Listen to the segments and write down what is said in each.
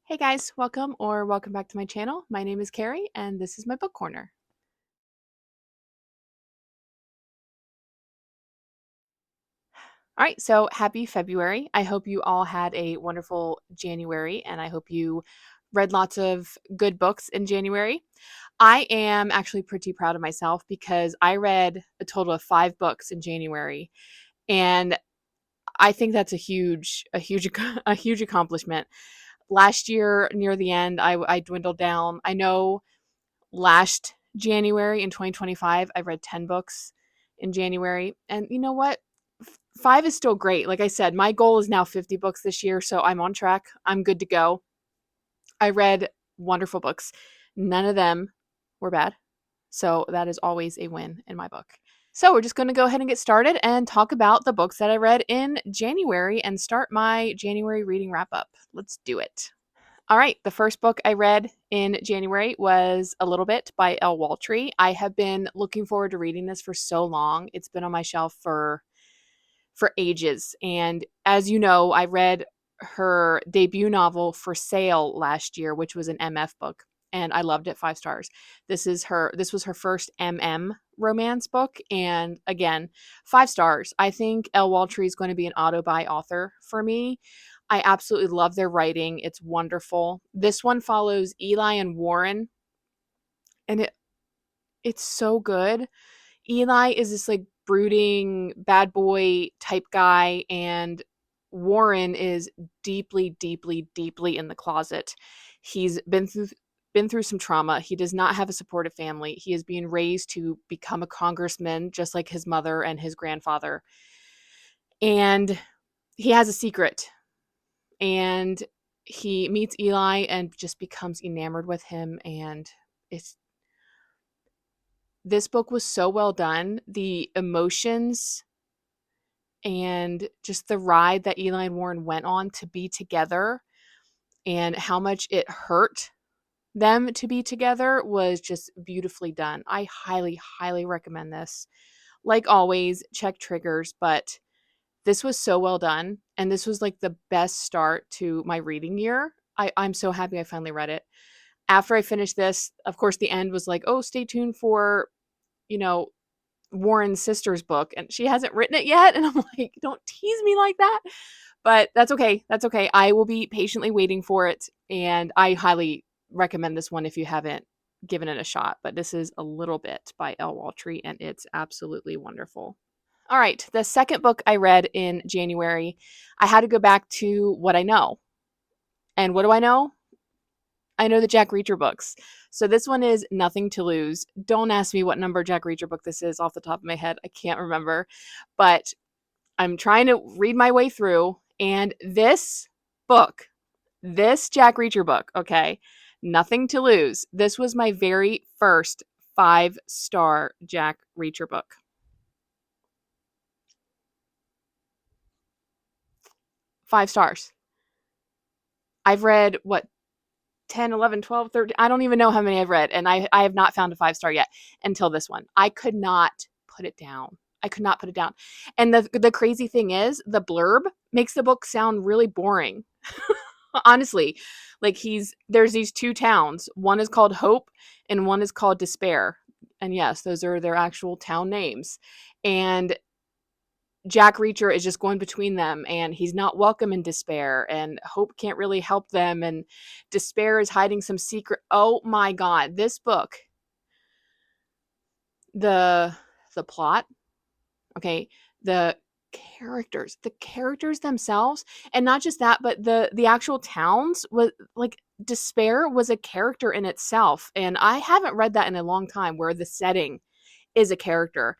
Hey guys, welcome back to my channel. My name is Carrie and this is my book corner. All right, so happy February. I hope you all had a wonderful January and I hope you read lots of good books in January. I am actually pretty proud of myself because I read a total of 5 books in January, and I think that's a huge accomplishment. Last year near the end I dwindled down. I know last January in 2025, I read 10 books in January. And you know what? 5 is still great. Like I said, my goal is now 50 books this year, so I'm on track. I'm good to go. I read wonderful books. None of them were bad. So that is always a win in my book. So we're just going to go ahead and get started and talk about the books that I read in January and start my January reading wrap up. Let's do it. All right, the first book I read in January was A Little Bit by Elle Waltree. I have been looking forward to reading this for so long. It's been on my shelf for ages. And as you know, I read her debut novel For Sale last year, which was an MF book, and I loved it. 5 stars. This was her first romance book, and again, 5 stars. I think Elle Waltree is going to be an auto-buy author for me. I absolutely love their writing. It's wonderful. This one follows Eli and Warren, and it's so good. Eli is this like brooding bad boy type guy, and Warren is deeply, deeply, deeply in the closet. He's been through some trauma. He does not have a supportive family. He is being raised to become a congressman, just like his mother and his grandfather. And he has a secret. And he meets Eli and just becomes enamored with him. And it's this book was so well done. The emotions and just the ride that Eli and Warren went on to be together and how much it hurt them to be together was just beautifully done. I highly, highly recommend this. Like always, check triggers, but this was so well done. And this was like the best start to my reading year. I'm so happy I finally read it. After I finished this, of course, the end was like, oh, stay tuned for, you know, Warren's sister's book, and she hasn't written it yet. And I'm like, don't tease me like that. But that's okay. That's okay. I will be patiently waiting for it. And I highly recommend this one if you haven't given it a shot. But this is A Little Bit by Elle Waltree, and it's absolutely wonderful. All right. The second book I read in January, I had to go back to what I know. And what do I know? I know the Jack Reacher books. So this one is Nothing to Lose. Don't ask me what number Jack Reacher book this is off the top of my head. I can't remember. But I'm trying to read my way through. And this book, this Jack Reacher book, okay, Nothing to Lose. This was my very first 5-star Jack Reacher book. 5 stars. I've read, what, 10, 11, 12, 13. I don't even know how many I've read. And I have not found a 5-star yet until this one. I could not put it down. I could not put it down. And the crazy thing is, the blurb makes the book sound really boring. Honestly, like there's these 2 towns. One is called Hope and one is called Despair. And yes, those are their actual town names. And Jack Reacher is just going between them, and he's not welcome in Despair, and Hope can't really help them, and Despair is hiding some secret. Oh my god, this book, the plot, okay, the characters themselves, and not just that, but the actual towns was like Despair was a character in itself, and I haven't read that in a long time where the setting is a character.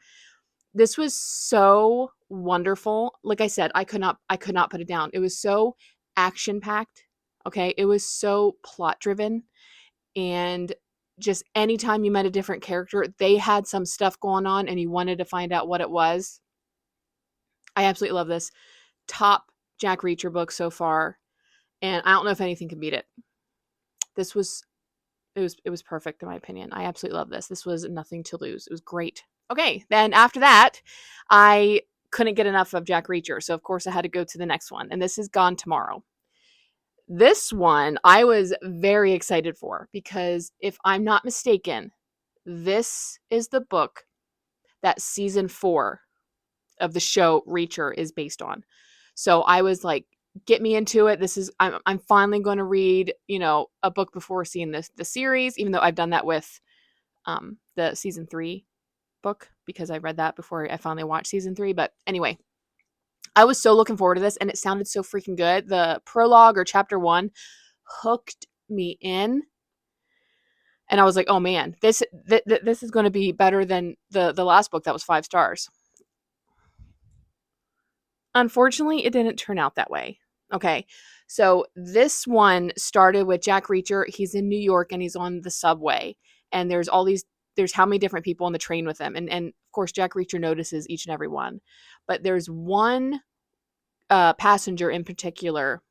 This was so wonderful. Like I said, I could not put it down. It was so action packed. Okay. It was so plot driven. And just anytime you met a different character, they had some stuff going on and you wanted to find out what it was. I absolutely love this. Top Jack Reacher book so far. And I don't know if anything can beat it. This was it was perfect in my opinion. I absolutely love this. This was Nothing to Lose. It was great. Okay, then after that, I couldn't get enough of Jack Reacher, so of course I had to go to the next one, and this is Gone Tomorrow. This one I was very excited for because if I'm not mistaken, this is the book that season 4 of the show Reacher is based on. So I was like, get me into it. I'm finally going to read, a book before seeing the series, even though I've done that with the season 3 book because I read that before I finally watched season 3. But anyway, I was so looking forward to this and it sounded so freaking good. The prologue or chapter 1 hooked me in and I was like, "Oh man, this is going to be better than the last book that was 5 stars." Unfortunately, it didn't turn out that way. Okay. So this one started with Jack Reacher. He's in New York and he's on the subway and there's how many different people on the train with him and of course Jack Reacher notices each and every one. But there's one passenger in particular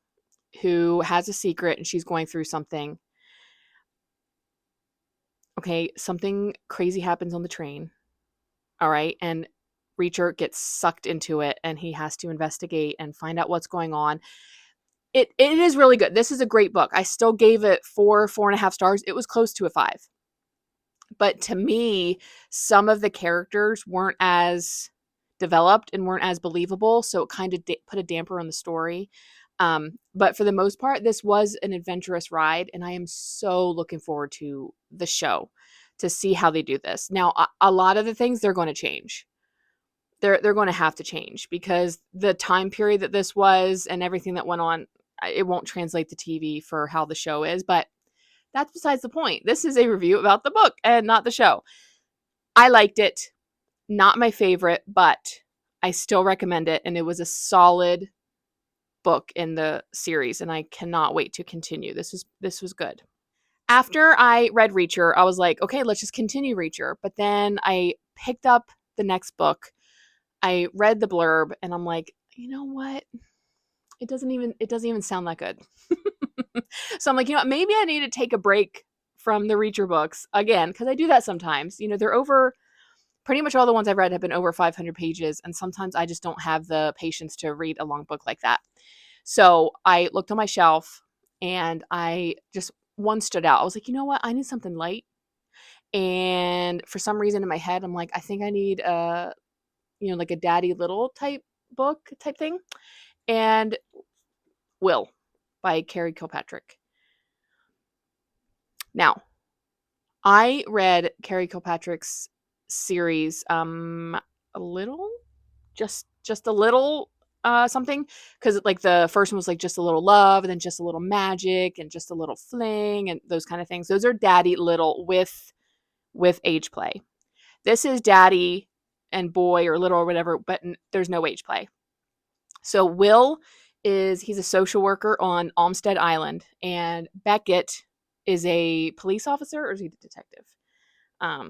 who has a secret and she's going through something. Okay, something crazy happens on the train. All right, and Reacher gets sucked into it and he has to investigate and find out what's going on. It is really good. This is a great book. I still gave it 4.5 stars. It was close to a 5. But to me, some of the characters weren't as developed and weren't as believable, so it kind of put a damper on the story. But for the most part, this was an adventurous ride, and I am so looking forward to the show to see how they do this. Now, a lot of the things they're going to change. They're going to have to change because the time period that this was and everything that went on, it won't translate to TV for how the show is. But that's besides the point. This is a review about the book and not the show. I liked it. Not my favorite, but I still recommend it. And it was a solid book in the series. And I cannot wait to continue. This was good. After I read Reacher, I was like, okay, let's just continue Reacher. But then I picked up the next book. I read the blurb and I'm like, you know what? It doesn't even sound that good. So I'm like, maybe I need to take a break from the Reacher books again, because I do that sometimes. They're over, pretty much all the ones I've read have been over 500 pages, and sometimes I just don't have the patience to read a long book like that. So I looked on my shelf and I just, one stood out. I was like, you know what? I need something light. And for some reason in my head, I'm like, I think I need like a Daddy Little type book type thing. And Will by Carrie Kilpatrick. Now, I read Carrie Kilpatrick's series a little, just a little something, because like the first one was like just a little love and then just a little magic and just a little fling and those kind of things. Those are Daddy Little with age play. This is Daddy and boy or little or whatever, but there's no age play. So Will he's a social worker on Olmsted Island, and Beckett is a police officer, or is he a detective? I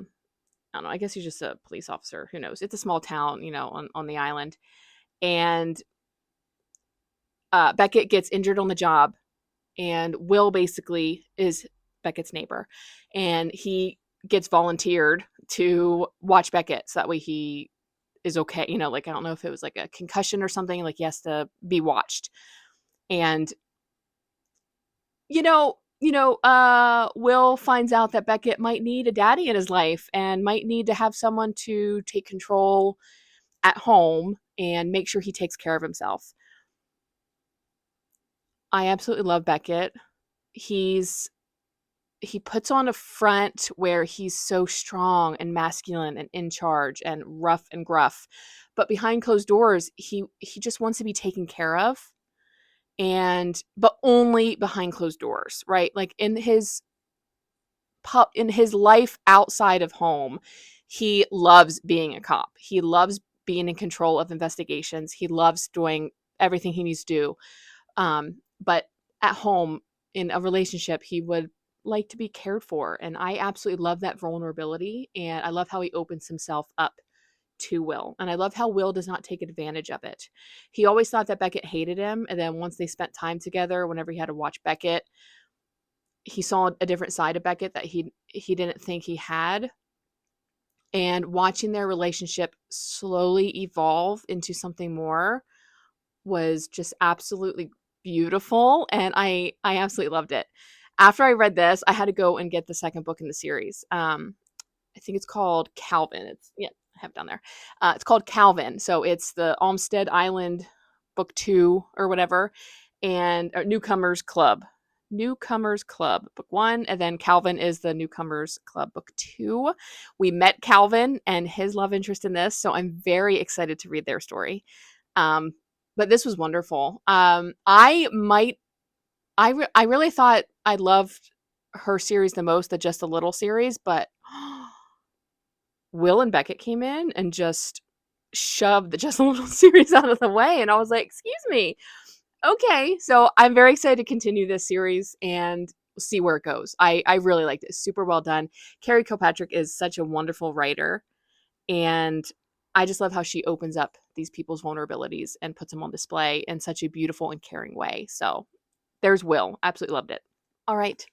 don't know. I guess he's just a police officer. Who knows? It's a small town, on the island. And Beckett gets injured on the job, and Will basically is Beckett's neighbor, and he gets volunteered to watch Beckett so that way he is okay. Like I don't know if it was like a concussion or something. Like he has to be watched, and Will finds out that Beckett might need a daddy in his life and might need to have someone to take control at home and make sure he takes care of himself. I absolutely love Beckett. He puts on a front where he's so strong and masculine and in charge and rough and gruff. But behind closed doors, he just wants to be taken care of. But only behind closed doors, right? Like in his life outside of home, he loves being a cop. He loves being in control of investigations. He loves doing everything he needs to do. But at home, in a relationship, he would like to be cared for. And I absolutely love that vulnerability. And I love how he opens himself up to Will. And I love how Will does not take advantage of it. He always thought that Beckett hated him. And then once they spent time together, whenever he had to watch Beckett, he saw a different side of Beckett that he didn't think he had. And watching their relationship slowly evolve into something more was just absolutely beautiful, and I absolutely loved it. After I read this, I had to go and get the second book in the series. I think it's called Calvin. It's yeah, I have it down there. It's called Calvin. So it's the Olmsted Island book 2 or whatever, and Newcomers Club. Newcomers Club book 1, and then Calvin is the Newcomers Club book 2. We met Calvin and his love interest in this, so I'm very excited to read their story. Um, but this was wonderful. I really thought I loved her series the most, the Just a Little series, but Will and Beckett came in and just shoved the Just a Little series out of the way, and I was like, "Excuse me." Okay, so I'm very excited to continue this series and see where it goes. I really liked it. Super well done. Carrie Kilpatrick is such a wonderful writer, and I just love how she opens up these people's vulnerabilities and puts them on display in such a beautiful and caring way. So there's Will. Absolutely loved it. All right.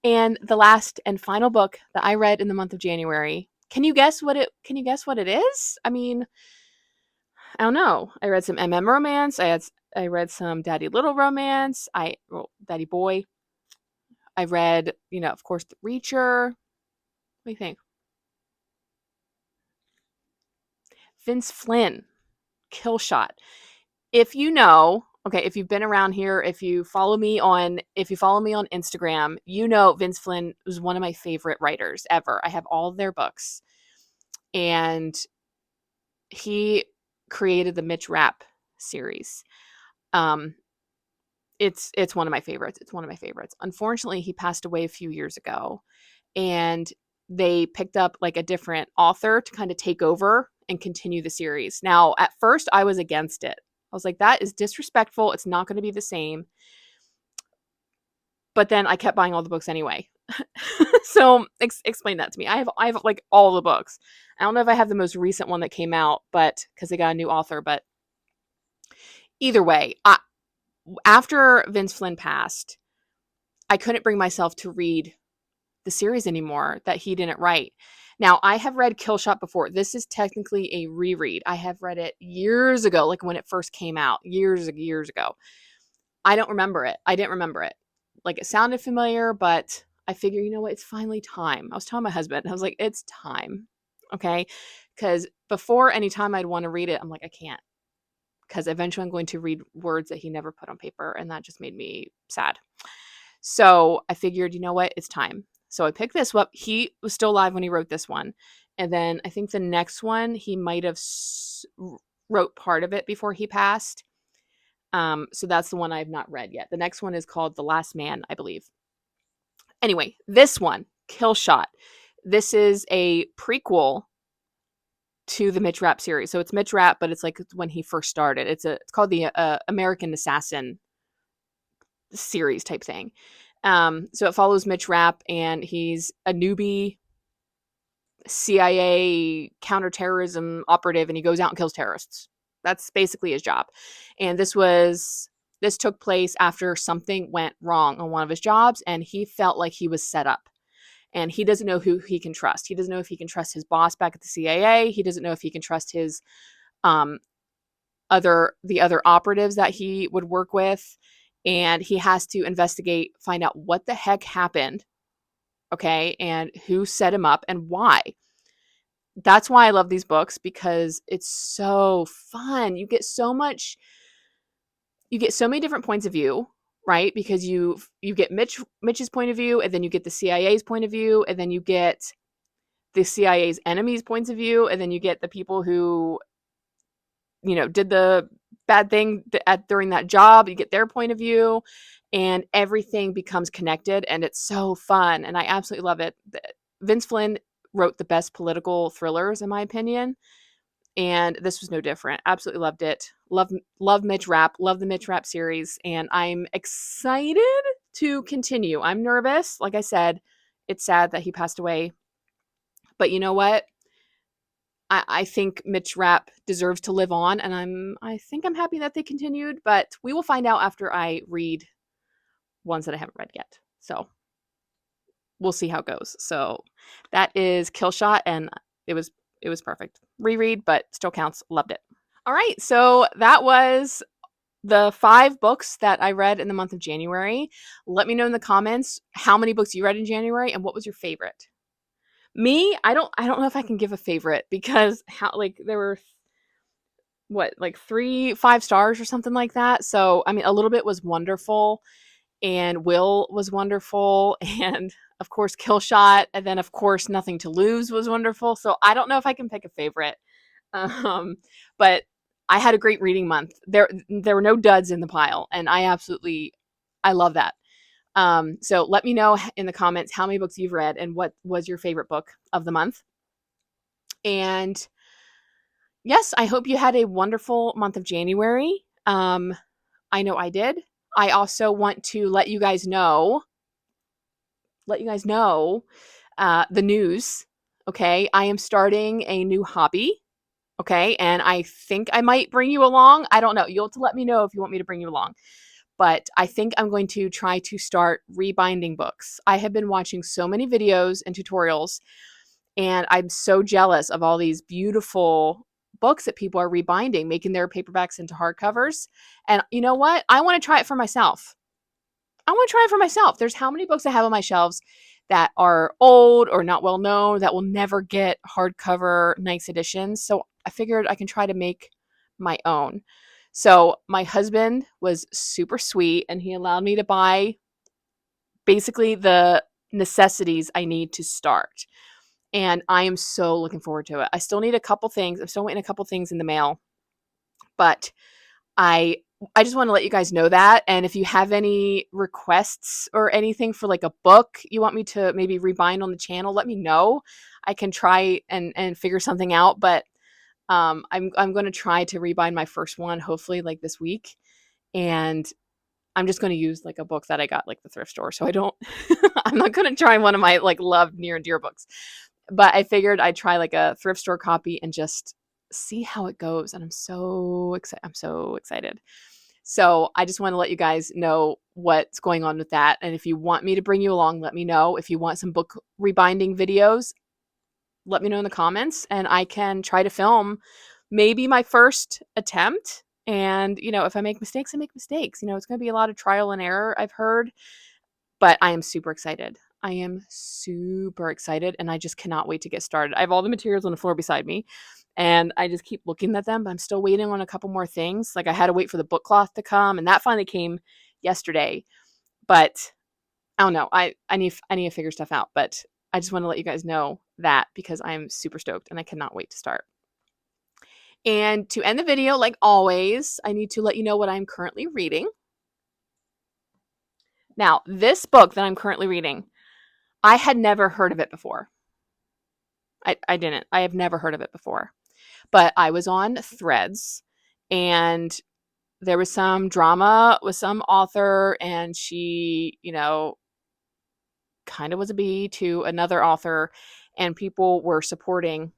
And the last and final book that I read in the month of January. Can you guess what it is? I mean, I don't know. I read some MM romance. I read some Daddy Little romance. Daddy Boy. I read, of course, The Reacher. What do you think? Vince Flynn, Kill Shot. If you know, okay, if you've been around here, if you follow me on Instagram, Vince Flynn was one of my favorite writers ever. I have all of their books. And he created the Mitch Rapp series. It's one of my favorites. It's one of my favorites. Unfortunately, he passed away a few years ago, and they picked up like a different author to kind of take over and continue the series. Now, at first, I was against it. I was like, that is disrespectful. It's not going to be the same. But then I kept buying all the books anyway. So explain that to me. I have like all the books. I don't know if I have the most recent one that came out, but because they got a new author. But either way, after Vince Flynn passed, I couldn't bring myself to read the series anymore that he didn't write. Now, I have read Kill Shot before. This is technically a reread. I have read it years ago, like when it first came out, years ago. I don't remember it. I didn't remember it. Like it sounded familiar, but I figure, you know what? It's finally time. I was telling my husband, I was like, it's time. Okay. Because before any time I'd want to read it, I'm like, I can't. Because eventually I'm going to read words that he never put on paper. And that just made me sad. So I figured, you know what? It's time. So I picked this up. He was still alive when he wrote this one. And then I think the next one, he might have wrote part of it before he passed. So that's the one I've not read yet. The next one is called The Last Man, I believe. Anyway, this one, Kill Shot. This is a prequel to the Mitch Rapp series. So it's Mitch Rapp, but it's like when he first started. It's called the American Assassin series type thing. So it follows Mitch Rapp, and he's a newbie CIA counterterrorism operative, and he goes out and kills terrorists. That's basically his job. And this took place after something went wrong on one of his jobs, and he felt like he was set up. And he doesn't know who he can trust. He doesn't know if he can trust his boss back at the CIA. He doesn't know if he can trust his the other operatives that he would work with. And he has to investigate, find out what the heck happened, okay, and who set him up and why. That's why I love these books, because it's so fun. You get so many different points of view, right? Because you get Mitch's point of view, and then you get the CIA's point of view, and then you get the CIA's enemies' points of view, and then you get the people who, did the bad thing during that job. You get their point of view, and everything becomes connected, and it's so fun, and I absolutely love it. Vince Flynn wrote the best political thrillers, in my opinion, and this was no different. Absolutely loved it. Love Mitch Rapp. Love the Mitch Rapp series, and I'm excited to continue. I'm nervous. Like I said, it's sad that he passed away, but you know what? I think Mitch Rapp deserves to live on, and I think I'm happy that they continued, but we will find out after I read ones that I haven't read yet. So we'll see how it goes. So that is Kill Shot, and it was perfect. Reread, but still counts. Loved it. All right, so that was the 5 books that I read in the month of January. Let me know in the comments how many books you read in January and what was your favorite. Me, I don't know if I can give a favorite because how like there were what like 3 5 stars or something like that. So I mean a little bit was wonderful and Will was wonderful and of course Kill Shot and then of course Nothing to Lose was wonderful. So I don't know if I can pick a favorite. Um, but I had a great reading month. There were no duds in the pile, and I love that. So let me know in the comments how many books you've read and what was your favorite book of the month. And yes, I hope you had a wonderful month of January. I know I did. I also want to let you guys know the news. Okay, I am starting a new hobby. Okay. And I think I might bring you along. I don't know. You'll have to let me know if you want me to bring you along. But I think I'm going to try to start rebinding books. I have been watching so many videos and tutorials, and I'm so jealous of all these beautiful books that people are rebinding, making their paperbacks into hardcovers. And you know what? I want to try it for myself. I want to try it for myself. There's how many books I have on my shelves that are old or not well known that will never get hardcover nice editions. So I figured I can try to make my own. So my husband was super sweet and he allowed me to buy basically the necessities I need to start. And I am so looking forward to it. I still need a couple things. I'm still waiting a couple things in the mail, but I I just want to let you guys know that. And if you have any requests or anything for like a book you want me to maybe rebind on the channel, let me know. I can try and figure something out. But I'm going to try to rebind my first one hopefully like this week. And I'm just going to use like a book that I got like the thrift store. So I don't I'm not going to try one of my like loved near and dear books. But I figured I'd try like a thrift store copy and just see how it goes. And I'm so excited. I'm so excited. So I just want to let you guys know what's going on with that. And if you want me to bring you along, let me know. If you want some book rebinding videos, let me know in the comments and I can try to film maybe my first attempt. And, if I make mistakes, I make mistakes. It's going to be a lot of trial and error, I've heard, but I am super excited. I am super excited and I just cannot wait to get started. I have all the materials on the floor beside me and I just keep looking at them, but I'm still waiting on a couple more things. Like I had to wait for the book cloth to come and that finally came yesterday. But I don't know. I need to figure stuff out, but I just want to let you guys know that because I'm super stoked and I cannot wait to start. And to end the video, like always, I need to let you know what I'm currently reading. Now, this book that I'm currently reading, I had never heard of it before. I didn't. I have never heard of it before. But I was on Threads and there was some drama with some author and she, kind of was a bee to another author and people were supporting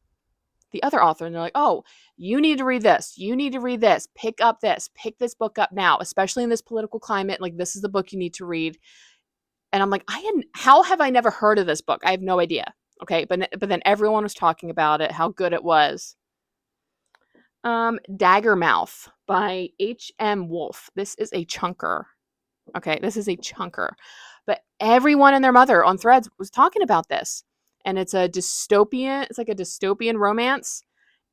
the other author and they're like, "Oh, you need to read this. You need to read this. Pick up this. Pick this book up now, especially in this political climate. Like this is the book you need to read." And I'm like, how have I never heard of this book? I have no idea. Okay, but then everyone was talking about it, how good it was. Daggermouth by H.M. Wolf. This is a chunker. Okay, this is a chunker. But everyone and their mother on Threads was talking about this. And it's like a dystopian romance.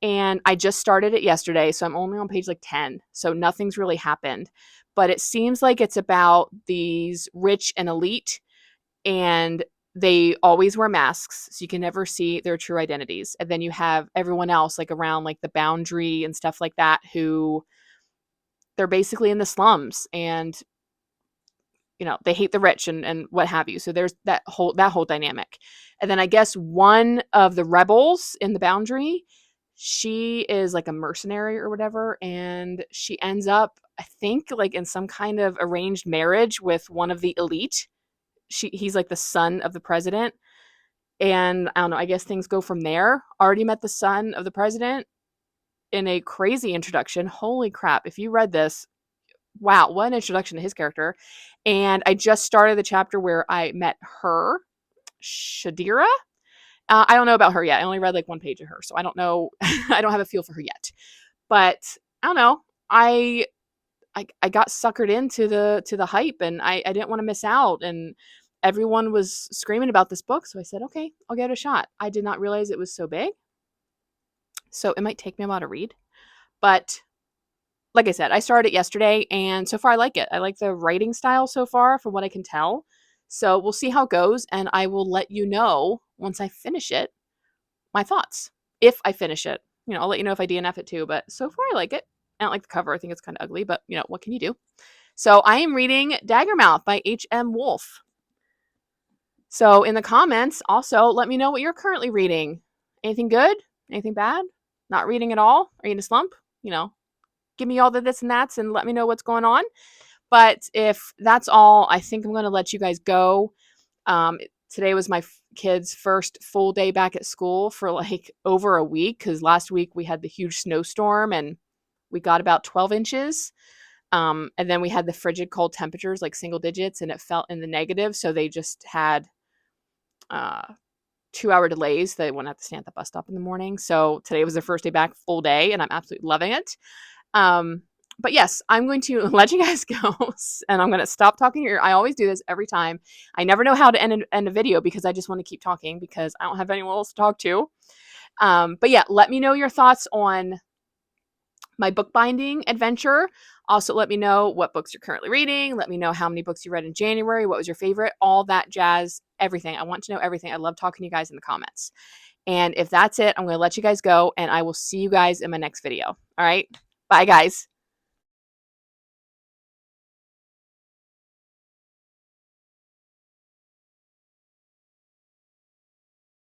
And I just started it yesterday, so I'm only on page like 10. So nothing's really happened. But it seems like it's about these rich and elite, and they always wear masks, so you can never see their true identities. And then you have everyone else like around like the boundary and stuff like that who they're basically in the slums and they hate the rich and what have you. So there's that whole dynamic. And then I guess one of the rebels in the boundary, she is like a mercenary or whatever, and she ends up, I think, like in some kind of arranged marriage with one of the elite. He's like the son of the president. And I don't know, I guess things go from there. Already met the son of the president in a crazy introduction. Holy crap. If you read this, wow, what an introduction to his character. And I just started the chapter where I met her, Shadira. I don't know about her yet. I only read like one page of her, so I don't know. I don't have a feel for her yet. But I don't know. I got suckered into the hype, and I didn't want to miss out, and everyone was screaming about this book, so I said, okay, I'll give it a shot. I did not realize it was so big, so it might take me a while to read, but like I said, I started it yesterday, and so far I like it. I like the writing style so far, from what I can tell. So we'll see how it goes, and I will let you know once I finish it, my thoughts. If I finish it, I'll let you know if I DNF it too. But so far I like it. I don't like the cover. I think it's kind of ugly, but what can you do? So I am reading Daggermouth by H.M. Wolfe. So in the comments, also let me know what you're currently reading. Anything good? Anything bad? Not reading at all? Are you in a slump? Give me all the this and that's and let me know what's going on. But if that's all, I think I'm going to let you guys go. Today was my kids' first full day back at school for like over a week, because last week we had the huge snowstorm and we got about 12 inches. And then we had the frigid cold temperatures, like single digits, and it felt in the negative. So they just had 2-hour delays. They wouldn't have to stand at the bus stop in the morning. So today was their first day back full day, and I'm absolutely loving it. But yes, I'm going to let you guys go, and I'm going to stop talking here. I always do this every time. I never know how to end a video, because I just want to keep talking, because I don't have anyone else to talk to. But yeah, let me know your thoughts on my bookbinding adventure. Also, let me know what books you're currently reading. Let me know how many books you read in January. What was your favorite? All that jazz, everything. I want to know everything. I love talking to you guys in the comments. And if that's it, I'm going to let you guys go, and I will see you guys in my next video. All right. Bye, guys.